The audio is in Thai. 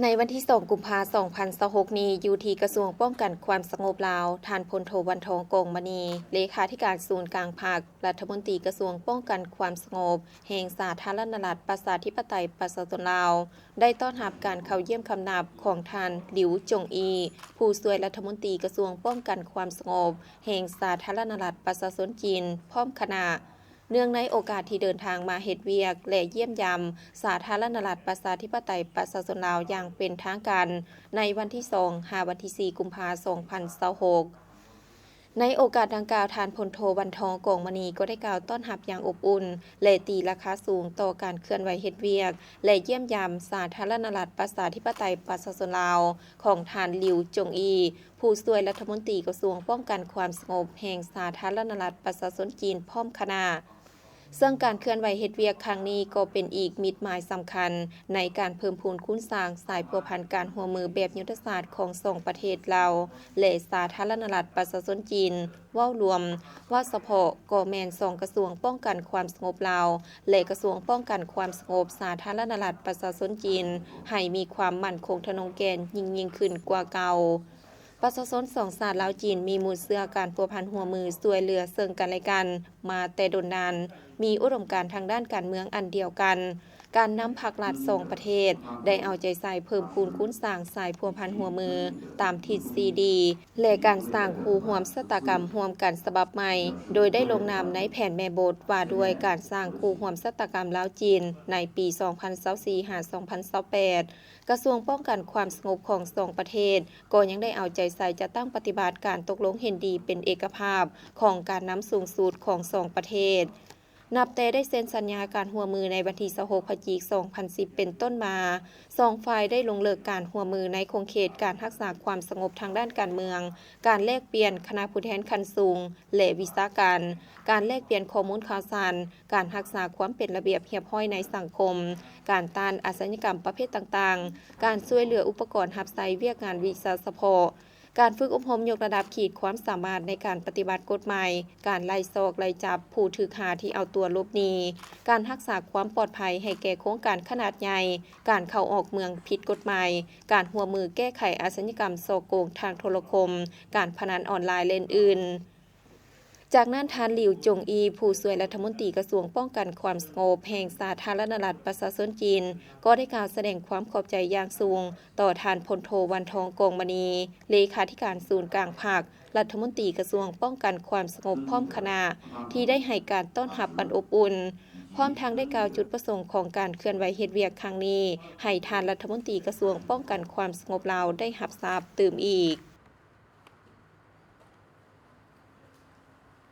ในวันที่2กุมภาพันธ์2026นี้อยู่ที่กระทรวงป้องกันความสงบลาวท่านพลโทวันทองกงมณีเลขาธิการศูนย์กลางภาครัฐมนตรีกระทรวงป้องกันความสงบแห่งสาธารณรัฐประชาธิปไตยประชาชนลาวได้ต้อนรับการเข้าเยี่ยมคำนับของท่านหลิวจงอีผู้ช่วยรัฐมนตรีกระทรวงป้องกันความสงบแห่งสาธารณรัฐประชาชนจีนพร้อมคณะเนื่องในโอกาสที่เดินทางมาเฮ็ดเวียกและเยี่ยมยามสาธารณรัฐประชาธิปไตยประชาชนลาวอย่างเป็นทางการในวันที่2หาวันที่4กุมภาพันธ์2026ในโอกาสดังกล่าวท่านพลโทวันทองกงมณีก็ได้กล่าวต้อนรับอย่างอบอุ่นและตีราคาสูงต่อการเคลื่อนไหวเฮ็ดเวียกและเยี่ยมยามสาธารณรัฐประชาธิปไตยประชาชนลาวของท่านหลิวจงอีผู้ช่วยรัฐมนตรีกระทรวงป้องกันความสงบแห่งสาธารณรัฐประชาชนจีนพร้อมคณะซึ่งการเคลื่อนไหวเฮ็ดเวียกครั้งนี้ก็เป็นอีกมิตรหมายสำคัญในการเพิ่มพูนคุ้นสร้างสายพัวพันการหัวมือแบบยุทธศาสตร์ของสองประเทศลาวและสาธารณรัฐประชาชนจีนเว้ารวมว่าเฉพาะก็แม่น2กระทรวงป้องกันความสงบลาวและกระทรวงป้องกันความสงบสาธารณรัฐประชาชนจีนให้มีความมั่นคงทะนงแกนยิ่งขึ้นกว่าเก่าประชาชนสองชาติลาวจีนมีมูลเสื้อการพัวพันหัวมือช่วยเหลือซึ่งกันและกันมาแต่ดนนานมีอุดมการณ์ทางด้านการเมืองอันเดียวกันการนำภาครัฐ2ประเทศได้เอาใจใส่เพิ่มพูนคุ้นสร้างสายพัวพันหัวมือตามทิศซีดีและการสร้างคู่ร่วมชะตากรรมร่วมกันฉบับใหม่โดยได้ลงนามในแผนแม่บทว่าด้วยการสร้างคู่ร่วมชะตากรรมลาวจีนในปี2024หา2028กระทรวงป้องกันความสงบของสองประเทศก็ยังได้เอาใจใส่จะตั้งปฏิบัติการตกลงเห็นดีเป็นเอกภาพของการนำสูงสุดของสองประเทศนับแต่ได้เซ็นสัญญาการหัวมือในวันที่26พฤศจิกายน2010เป็นต้นมาสองฝ่ายได้ลงเลิกการหัวมือในคงเขตการรักษาความสงบทางด้านการเมืองการแลกเปลี่ยนคณะผู้แทนขั้นสูงและวิชาการการแลกเปลี่ยนข้อมูลข่าวสารการรักษาความเป็นระเบียบเรียบร้อยในสังคมการต้านอาชญากรรมประเภทต่างๆการช่วยเหลืออุปกรณ์รับใช้เวียกงานวิชาเฉพาะการฝึกอบรมยกระดับขีดความสามารถในการปฏิบัติกฎหมายการไล่ซอกไล่จับผู้ถือหาที่เอาตัวหลบหนีการรักษาความปลอดภัยให้แก่โครงการขนาดใหญ่การเข้าออกเมืองผิดกฎหมายการหัวมือแก้ไขอาชญากรรมโซโกงทางโทรคมการพนันออนไลน์และอื่นจากนั้นท่านหลิวจงอีผู้ช่วยรัฐมนตรีกระทรวงป้องกันความสงบแห่งสาธารณรัฐประชาชนจีนก็ได้กล่าวแสดงความขอบใจอย่างสูงต่อท่านพลโทวันทองกงมณีเลขาธิการศูนย์กลางภาครัฐมนตรีกระทรวงป้องกันความสงบพร้อมคณะที่ได้ให้การต้อนรับอันอบอุ่นพร้อมทั้งได้กล่าวจุดประสงค์ของการเคลื่อนไหวเฮ็ดเวียกครั้งนี้ให้ท่านรัฐมนตรีกระทรวงป้องกันความสงบลาวได้รับทราบตื่มอีก